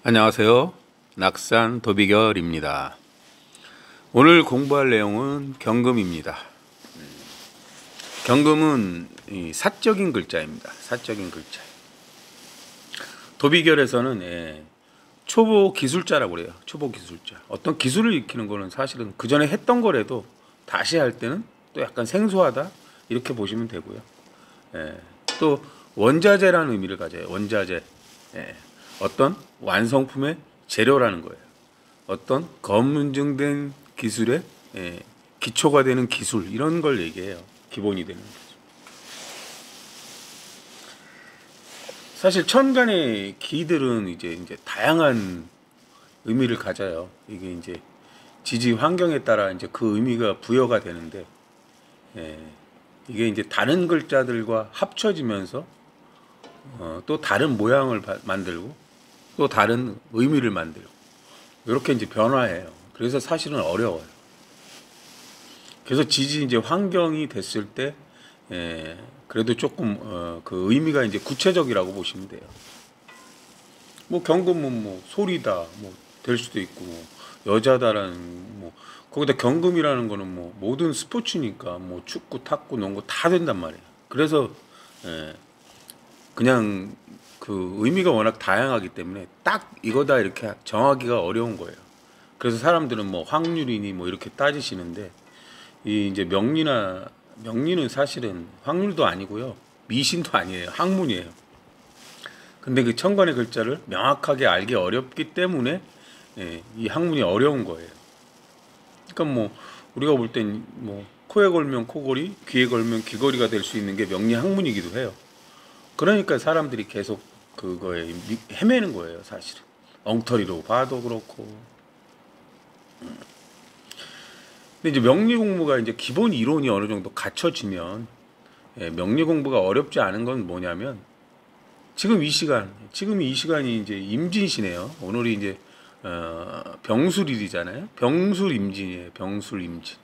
안녕하세요. 낙산 도비결입니다. 오늘 공부할 내용은 경금입니다. 경금은 사적인 글자입니다. 사적인 글자. 도비결에서는 초보 기술자라고 그래요. 초보 기술자. 어떤 기술을 익히는 거는 사실은 그 전에 했던 거라도 다시 할 때는 또 약간 생소하다 이렇게 보시면 되고요. 또 원자재라는 의미를 가져요. 원자재. 어떤 완성품의 재료라는 거예요. 어떤 검증된 기술의 기초가 되는 기술 이런 걸 얘기해요. 기본이 되는 거죠. 사실 천간의 기들은 이제 다양한 의미를 가져요. 이게 이제 지지 환경에 따라 이제 그 의미가 부여가 되는데 이게 이제 다른 글자들과 합쳐지면서 또 다른 모양을 만들고 또 다른 의미를 만들고 이렇게 이제 변화해요. 그래서 사실은 어려워요. 그래서 지지 이제 환경이 됐을 때 그래도 조금 그 의미가 이제 구체적이라고 보시면 돼요. 뭐 경금은 뭐 소리다 뭐 될 수도 있고 뭐 여자다라는 뭐 거기다 경금이라는 거는 뭐 모든 스포츠니까 뭐 축구, 탁구, 농구 다 된단 말이에요. 그래서 그냥 그 의미가 워낙 다양하기 때문에 딱 이거다 이렇게 정하기가 어려운 거예요. 그래서 사람들은 뭐 확률이니 뭐 이렇게 따지시는데 이 이제 명리는 사실은 확률도 아니고요. 미신도 아니에요. 학문이에요. 근데 그 천간의 글자를 명확하게 알기 어렵기 때문에 이 학문이 어려운 거예요. 그러니까 뭐 우리가 볼 땐 뭐 코에 걸면 코걸이, 귀에 걸면 귀걸이가 될 수 있는 게 명리 학문이기도 해요. 그러니까 사람들이 계속 그거에 헤매는 거예요, 사실은. 엉터리로 봐도 그렇고. 근데 이제 명리 공부가 이제 기본 이론이 어느 정도 갖춰지면 명리 공부가 어렵지 않은 건 뭐냐면 지금 이 시간이 이제 임진시네요. 오늘이 이제 병술일이잖아요. 병술임진이에요. 병술임진.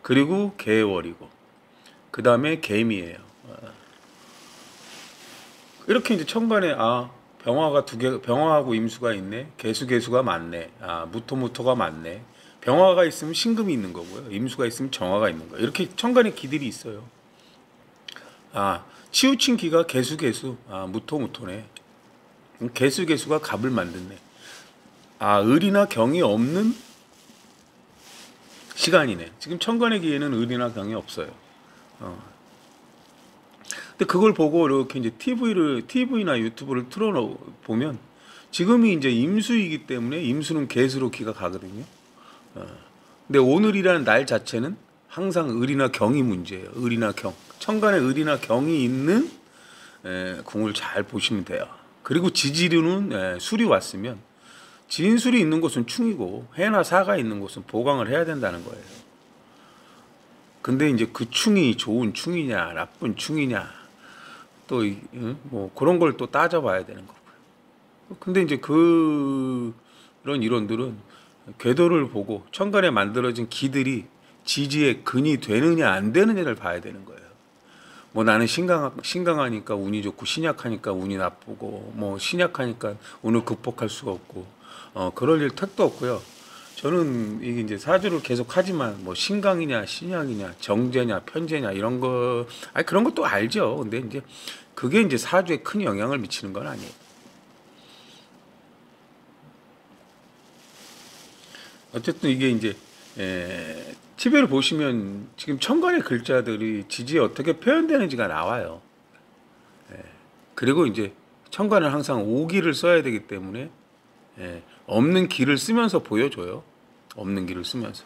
그리고 개월이고 그 다음에 개미예요. 이렇게 이제 천간에 병화가 병화하고 임수가 있네. 개수가 많네. 무토가 많네. 병화가 있으면 신금이 있는 거고요. 임수가 있으면 정화가 있는 거예요. 이렇게 천간에 기들이 있어요. 치우친 기가 개수. 무토네. 개수가 갑을 만드네. 을이나 경이 없는 시간이네. 지금 천간의 기에는 을이나 경이 없어요. 근데 그걸 보고 이렇게 이제 TV나 유튜브를 틀어보면 지금이 이제 임수이기 때문에 임수는 개수로 기가 가거든요. 근데 오늘이라는 날 자체는 항상 을이나 경이 문제예요. 을이나 경. 천간에 을이나 경이 있는 궁을 잘 보시면 돼요. 그리고 지지류는 술이 왔으면 진술이 있는 곳은 충이고 해나 사가 있는 곳은 보강을 해야 된다는 거예요. 근데 이제 그 충이 좋은 충이냐 나쁜 충이냐 또 뭐 그런 걸 또 따져봐야 되는 거고요. 근데 이제 그런 이론들은 궤도를 보고 천간에 만들어진 기들이 지지의 근이 되느냐 안 되느냐를 봐야 되는 거예요. 뭐 나는 신강하니까 운이 좋고 신약하니까 운이 나쁘고 뭐 신약하니까 운을 극복할 수가 없고 그럴 일 택도 없고요. 저는 이게 이제 사주를 계속 하지만 뭐 신강이냐 신약이냐 정제냐 편제냐 이런 거 그런 것도 알죠. 근데 이제 그게 이제 사주에 큰 영향을 미치는 건 아니에요. 어쨌든 이게 이제 TV를 보시면 지금 천간의 글자들이 지지에 어떻게 표현되는지가 나와요. 그리고 이제 천간은 항상 오기를 써야 되기 때문에 없는 기를 쓰면서 보여줘요. 없는 기를 쓰면서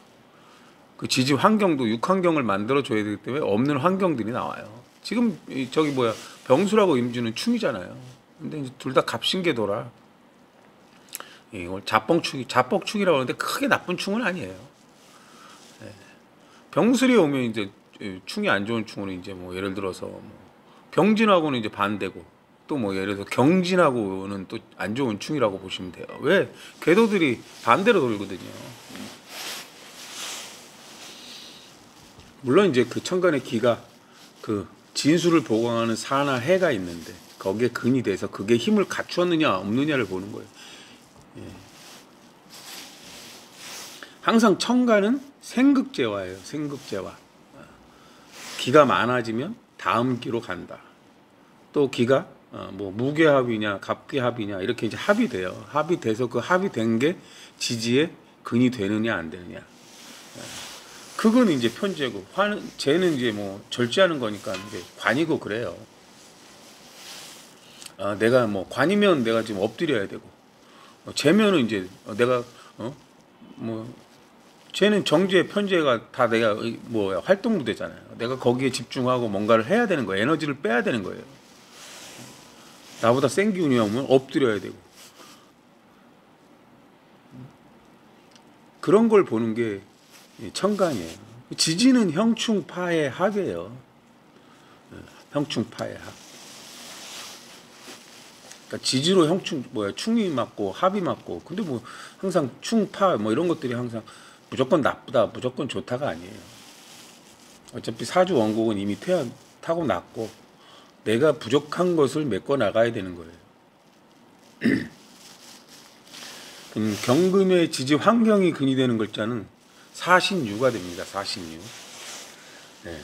그 지지 환경도 육환경을 만들어 줘야 되기 때문에 없는 환경들이 나와요. 지금 저기 병수라고 임주는 충이잖아요. 근데 이제 둘 다 갑신계도라 이걸 자뻑축이라고 하는데 크게 나쁜 충은 아니에요. 병술이 오면 이제 충이 안 좋은 충은 이제 뭐 예를 들어서 병진하고는 이제 반대고 또 뭐 예를 들어 경진하고는 또 안 좋은 충이라고 보시면 돼요. 왜? 궤도들이 반대로 돌거든요. 물론 이제 그 천간의 기가 그 진수를 보강하는 사나 해가 있는데 거기에 근이 돼서 그게 힘을 갖추었느냐 없느냐를 보는 거예요. 항상 천간은 생극재화예요. 생극재화. 기가 많아지면 다음 기로 간다. 또 기가 뭐 무게합이냐 갑기합이냐 이렇게 이제 합이 돼요. 합이 돼서 그 합이 된 게 지지에 근이 되느냐 안 되느냐. 그건 이제 편재고, 재는 이제 뭐 절제하는 거니까 이제 관이고 그래요. 내가 뭐 관이면 내가 지금 엎드려야 되고, 재면은 이제 내가 뭐 쟤는 정제 편제가 다 내가 뭐 활동 무대잖아요. 내가 거기에 집중하고 뭔가를 해야 되는 거예요. 에너지를 빼야 되는 거예요. 나보다 센 기운이 오면 엎드려야 되고, 그런 걸 보는 게 천간이에요. 지지는 형충파의 합이에요. 형충파의 합. 그러니까 지지로 충이 맞고 합이 맞고. 근데 뭐 항상 충파 뭐 이런 것들이 항상 무조건 나쁘다, 무조건 좋다가 아니에요. 어차피 사주 원곡은 이미 타고났고 내가 부족한 것을 메꿔 나가야 되는 거예요. 경금의 지지 환경이 근이 되는 글자는 사신유가 됩니다. 사신유. 네.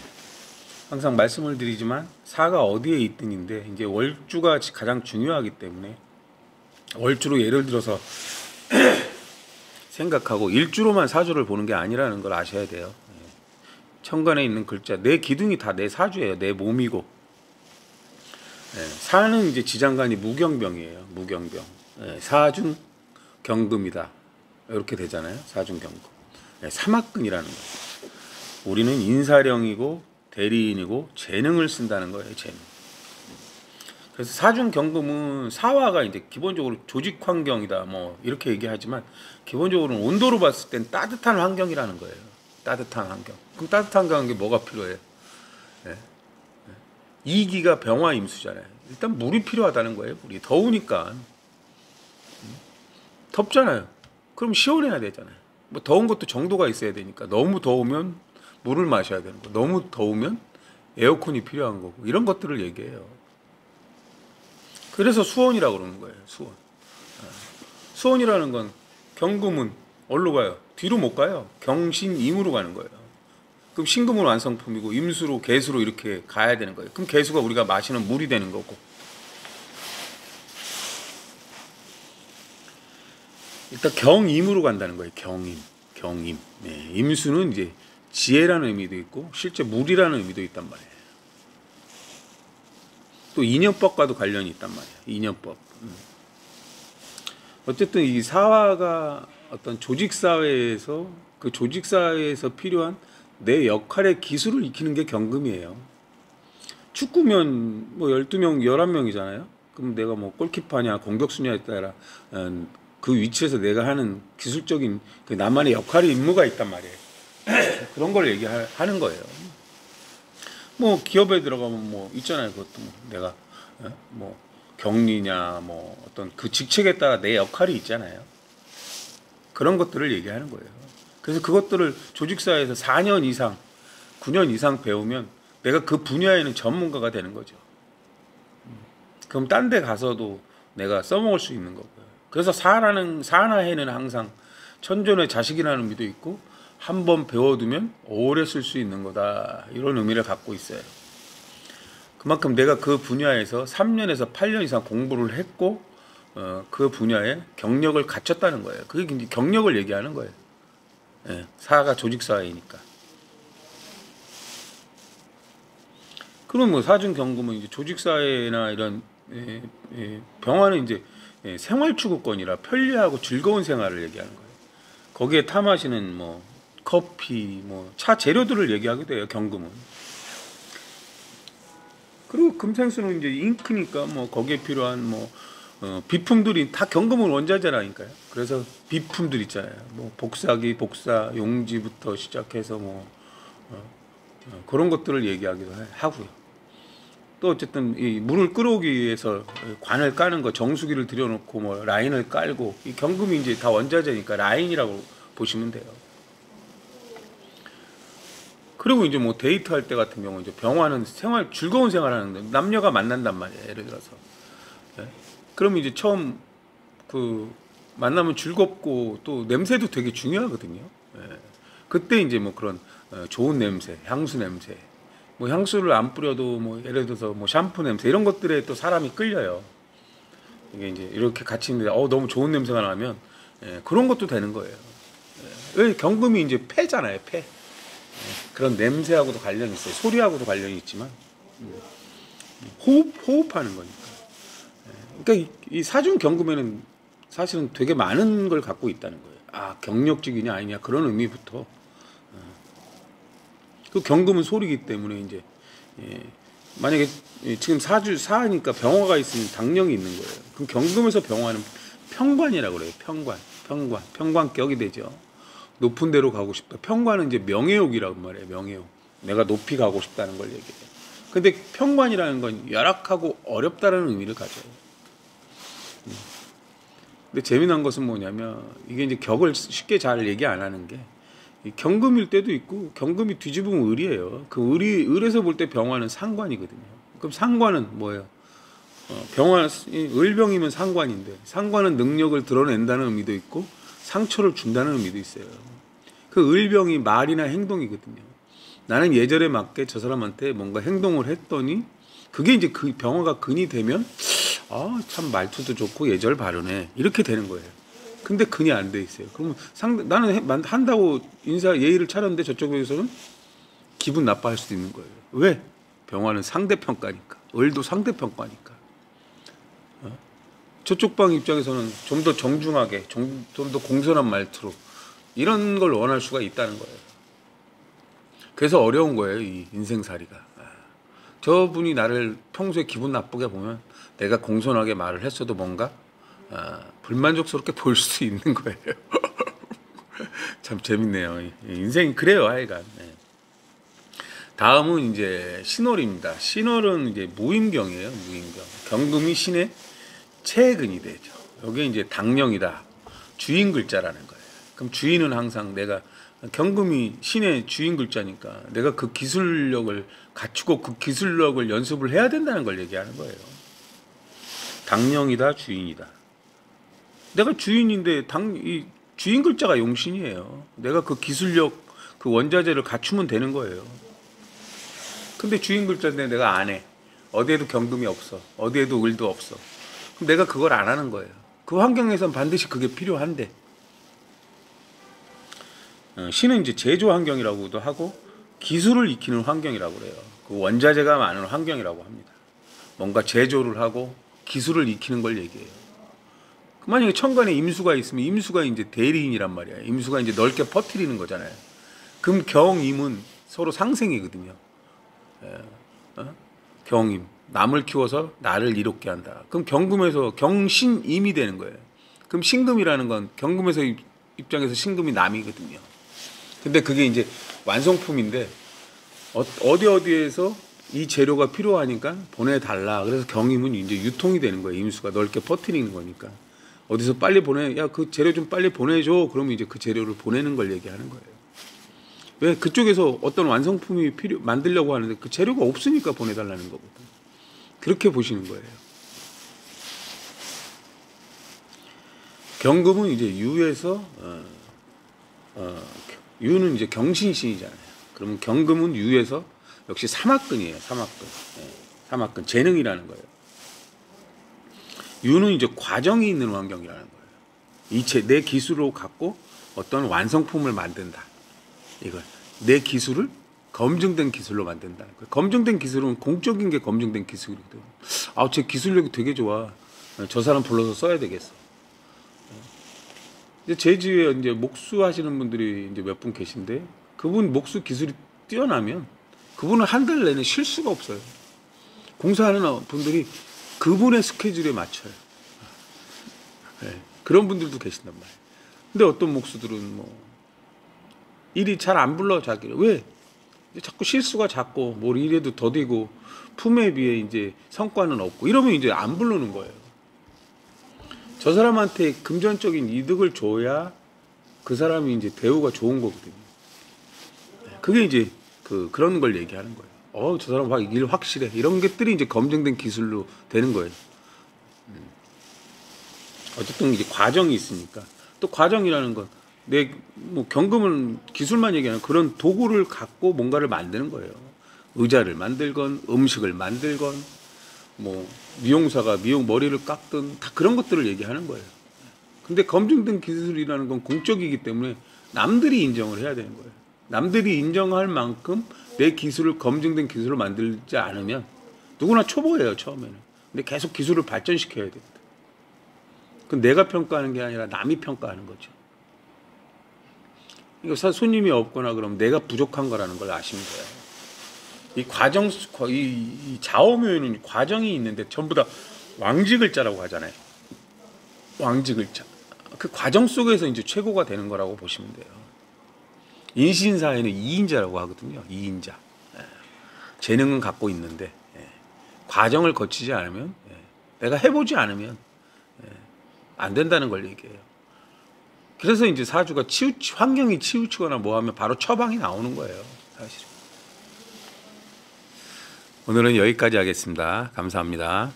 항상 말씀을 드리지만 사가 어디에 있든인데 이제 월주가 가장 중요하기 때문에 월주로 예를 들어서 생각하고 일주로만 사주를 보는 게 아니라는 걸 아셔야 돼요. 천간에 있는 글자, 내 기둥이 다 내 사주예요. 내 몸이고. 사는 이제 지장간이 무경병이에요. 무경병. 사중 경금이다. 이렇게 되잖아요. 사중 경금. 삼합근이라는 거예요. 우리는 인사령이고 대리인이고 재능을 쓴다는 거예요. 재능. 그래서 사중 경금은 사화가 이제 기본적으로 조직 환경이다 뭐 이렇게 얘기하지만 기본적으로는 온도로 봤을 땐 따뜻한 환경이라는 거예요. 따뜻한 환경. 그럼 따뜻한 환경에 뭐가 필요해요? 이기가 병화임수잖아요. 일단 물이 필요하다는 거예요. 물이 더우니까. 덥잖아요. 그럼 시원해야 되잖아요. 뭐 더운 것도 정도가 있어야 되니까. 너무 더우면 물을 마셔야 되는 거. 너무 더우면 에어컨이 필요한 거고. 이런 것들을 얘기해요. 그래서 수원이라고 그러는 거예요. 수원. 수원이라는 건 경금은 어디로 가요? 뒤로 못 가요. 경신임으로 가는 거예요. 그럼 신금은 완성품이고 임수로 개수로 이렇게 가야 되는 거예요. 그럼 개수가 우리가 마시는 물이 되는 거고. 일단 경임으로 간다는 거예요. 경임. 네. 임수는 이제 지혜라는 의미도 있고 실제 물이라는 의미도 있단 말이에요. 또 인연법과도 관련이 있단 말이에요. 인연법. 어쨌든 이 사화가 어떤 조직사회에서 그 조직사회에서 필요한 내 역할의 기술을 익히는 게 경금이에요. 축구면 뭐 12명, 11명이잖아요. 그럼 내가 뭐 골키퍼냐 공격수냐에 따라 그 위치에서 내가 하는 기술적인 그 나만의 역할의 임무가 있단 말이에요. 그런 걸 얘기하는 거예요. 뭐 기업에 들어가면 뭐 있잖아요. 그것도 뭐 내가 뭐 격리냐 뭐 어떤 그 직책에 따라 내 역할이 있잖아요. 그런 것들을 얘기하는 거예요. 그래서 그것들을 조직사회에서 4년 이상 9년 이상 배우면 내가 그 분야에는 전문가가 되는 거죠. 그럼 딴 데 가서도 내가 써먹을 수 있는 거고요. 그래서 사나해는 항상 천존의 자식이라는 의미도 있고 한 번 배워두면 오래 쓸 수 있는 거다. 이런 의미를 갖고 있어요. 그만큼 내가 그 분야에서 3년에서 8년 이상 공부를 했고 그 분야에 경력을 갖췄다는 거예요. 그게 이제 경력을 얘기하는 거예요. 사가 조직사회이니까. 그럼 뭐 사중 경금은 이제 조직사회나 이런 병화는 이제 생활추구권이라 편리하고 즐거운 생활을 얘기하는 거예요. 거기에 타 마시는 뭐 커피, 뭐 차 재료들을 얘기하기도 해요. 경금은. 그리고 금생수는 이제 잉크니까 뭐 거기에 필요한 뭐 비품들이 다 경금은 원자재라니까요. 그래서 비품들 있잖아요. 뭐 복사기, 복사, 용지부터 시작해서 뭐 그런 것들을 얘기하기도 하고요. 또 어쨌든 이 물을 끌어오기 위해서 관을 까는 거, 정수기를 들여놓고 뭐 라인을 깔고 이 경금이 이제 다 원자재니까 라인이라고 보시면 돼요. 그리고 이제 뭐 데이트할 때 같은 경우 이제 병화는 즐거운 생활하는데 남녀가 만난단 말이에요. 예를 들어서. 그러면 이제 처음 그 만나면 즐겁고 또 냄새도 되게 중요하거든요. 예. 그때 이제 뭐 그런 좋은 냄새, 향수 냄새, 뭐 향수를 안 뿌려도 뭐 예를 들어서 뭐 샴푸 냄새 이런 것들에 또 사람이 끌려요. 이게 이제 이렇게 같이 있는데 너무 좋은 냄새가 나면 그런 것도 되는 거예요. 왜 경금이 이제 폐잖아요, 폐. 그런 냄새하고도 관련이 있어요. 소리하고도 관련이 있지만 호흡하는 거니까. 그러니까 이 사중 경금에는 사실은 되게 많은 걸 갖고 있다는 거예요. 경력직이냐 아니냐 그런 의미부터 그 경금은 소리이기 때문에 이제 만약에 지금 사니까 병화가 있으면 당령이 있는 거예요. 그럼 경금에서 병화는 평관이라고 그래요. 평관격이 되죠. 높은 데로 가고 싶다. 평관은 이제 명예욕이라고 말해요. 명예욕. 내가 높이 가고 싶다는 걸 얘기해요. 근데 평관이라는 건 열악하고 어렵다는 의미를 가져요. 근데 재미난 것은 뭐냐면 이게 이제 격을 쉽게 잘 얘기 안 하는 게 경금일 때도 있고 경금이 뒤집으면 을이에요. 그 을에서 볼 때 병화는 상관이거든요. 그럼 상관은 뭐예요? 병화 을병이면 상관인데 상관은 능력을 드러낸다는 의미도 있고 상처를 준다는 의미도 있어요. 그 을병이 말이나 행동이거든요. 나는 예절에 맞게 저 사람한테 뭔가 행동을 했더니 그게 이제 그 병화가 근이 되면 참 말투도 좋고 예절 바르네 이렇게 되는 거예요. 근데 근이 안 돼 있어요. 그러면 나는 한다고 인사 예의를 차렸는데 저쪽에서는 기분 나빠할 수도 있는 거예요. 왜? 병화는 상대평가니까. 을도 상대평가니까. 저쪽 방 입장에서는 좀 더 정중하게, 좀 더 공손한 말투로 이런 걸 원할 수가 있다는 거예요. 그래서 어려운 거예요, 이 인생살이가. 저분이 나를 평소에 기분 나쁘게 보면 내가 공손하게 말을 했어도 뭔가 불만족스럽게 보일 수도 있는 거예요. 참 재밌네요. 인생이 그래요, 하여간. 다음은 이제 신월입니다. 신월은 이제 무임경이에요, 무임경. 경금이 신의 채근이 되죠. 여기 이제 당령이다. 주인 글자라는 거예요. 그럼 주인은 항상 내가 경금이 신의 주인 글자니까 내가 그 기술력을 갖추고 그 기술력을 연습을 해야 된다는 걸 얘기하는 거예요. 당령이다, 주인이다. 내가 주인인데 이 주인 글자가 용신이에요. 내가 그 기술력, 그 원자재를 갖추면 되는 거예요. 근데 주인 글자인데 내가 안 해. 어디에도 경금이 없어. 어디에도 을도 없어. 그럼 내가 그걸 안 하는 거예요. 그 환경에선 반드시 그게 필요한데. 신은 이제 제조 환경이라고도 하고 기술을 익히는 환경이라고 그래요. 그 원자재가 많은 환경이라고 합니다. 뭔가 제조를 하고 기술을 익히는 걸 얘기해요. 만약에 천간에 임수가 있으면 임수가 이제 대리인이란 말이야. 임수가 이제 넓게 퍼뜨리는 거잖아요. 그럼 경임은 서로 상생이거든요. 경임. 남을 키워서 나를 이롭게 한다. 그럼 경금에서 경신임이 되는 거예요. 그럼 신금이라는 건 경금에서 입장에서 신금이 남이거든요. 근데 그게 이제 완성품인데 어디에서 이 재료가 필요하니까 보내달라. 그래서 경임은 이제 유통이 되는 거예요. 임수가 넓게 퍼뜨리는 거니까. 어디서 빨리 그 재료 좀 빨리 보내줘. 그러면 이제 그 재료를 보내는 걸 얘기하는 거예요. 왜? 그쪽에서 어떤 완성품이 만들려고 하는데 그 재료가 없으니까 보내달라는 거거든. 그렇게 보시는 거예요. 경금은 이제 유에서 유는 이제 경신신이잖아요. 그러면 경금은 유에서 역시 삼합근이에요. 삼합근. 삼합근 재능이라는 거예요. 유는 이제 과정이 있는 환경이라는 거예요. 내 기술로 갖고 어떤 완성품을 만든다. 이걸 내 기술을 검증된 기술로 만든다는 거예요. 검증된 기술은 공적인 게 검증된 기술이거든. 제 기술력이 되게 좋아. 저 사람 불러서 써야 되겠어. 이제 제 주위에 이제 목수 하시는 분들이 이제 몇 분 계신데 그분 목수 기술이 뛰어나면 그분은 한 달 내내 쉴 수가 없어요. 공사하는 분들이 그분의 스케줄에 맞춰요. 그런 분들도 계신단 말이에요. 근데 어떤 목수들은 뭐 일이 잘 안 불러 자기를. 왜? 자꾸 실수가 작고 뭘 이래도 더디고 품에 비해 이제 성과는 없고 이러면 이제 안 부르는 거예요. 저 사람한테 금전적인 이득을 줘야 그 사람이 이제 대우가 좋은 거거든요. 그게 이제 그런 걸 얘기하는 거예요. 저 사람 일 확실해. 이런 것들이 이제 검증된 기술로 되는 거예요. 어쨌든 이제 과정이 있으니까. 또 과정이라는 건 내 뭐 경금은 기술만 얘기하는 그런 도구를 갖고 뭔가를 만드는 거예요. 의자를 만들건 음식을 만들건 뭐 미용사가 미용 머리를 깎든 다 그런 것들을 얘기하는 거예요. 근데 검증된 기술이라는 건 공적이기 때문에 남들이 인정을 해야 되는 거예요. 남들이 인정할 만큼 내 기술을 검증된 기술을 만들지 않으면 누구나 초보예요, 처음에는. 근데 계속 기술을 발전시켜야 됩니다. 그건 내가 평가하는 게 아니라 남이 평가하는 거죠. 이거 손님이 없거나 그러면 내가 부족한 거라는 걸 아시면 돼요. 이 과정, 이 좌우묘에는 과정이 있는데 전부 다 왕지글자라고 하잖아요. 왕지글자. 그 과정 속에서 이제 최고가 되는 거라고 보시면 돼요. 인신사에는 이인자라고 하거든요. 이인자. 재능은 갖고 있는데 과정을 거치지 않으면, 내가 해보지 않으면 안 된다는 걸 얘기해요. 그래서 이제 사주가 환경이 치우치거나 뭐 하면 바로 처방이 나오는 거예요, 사실. 오늘은 여기까지 하겠습니다. 감사합니다.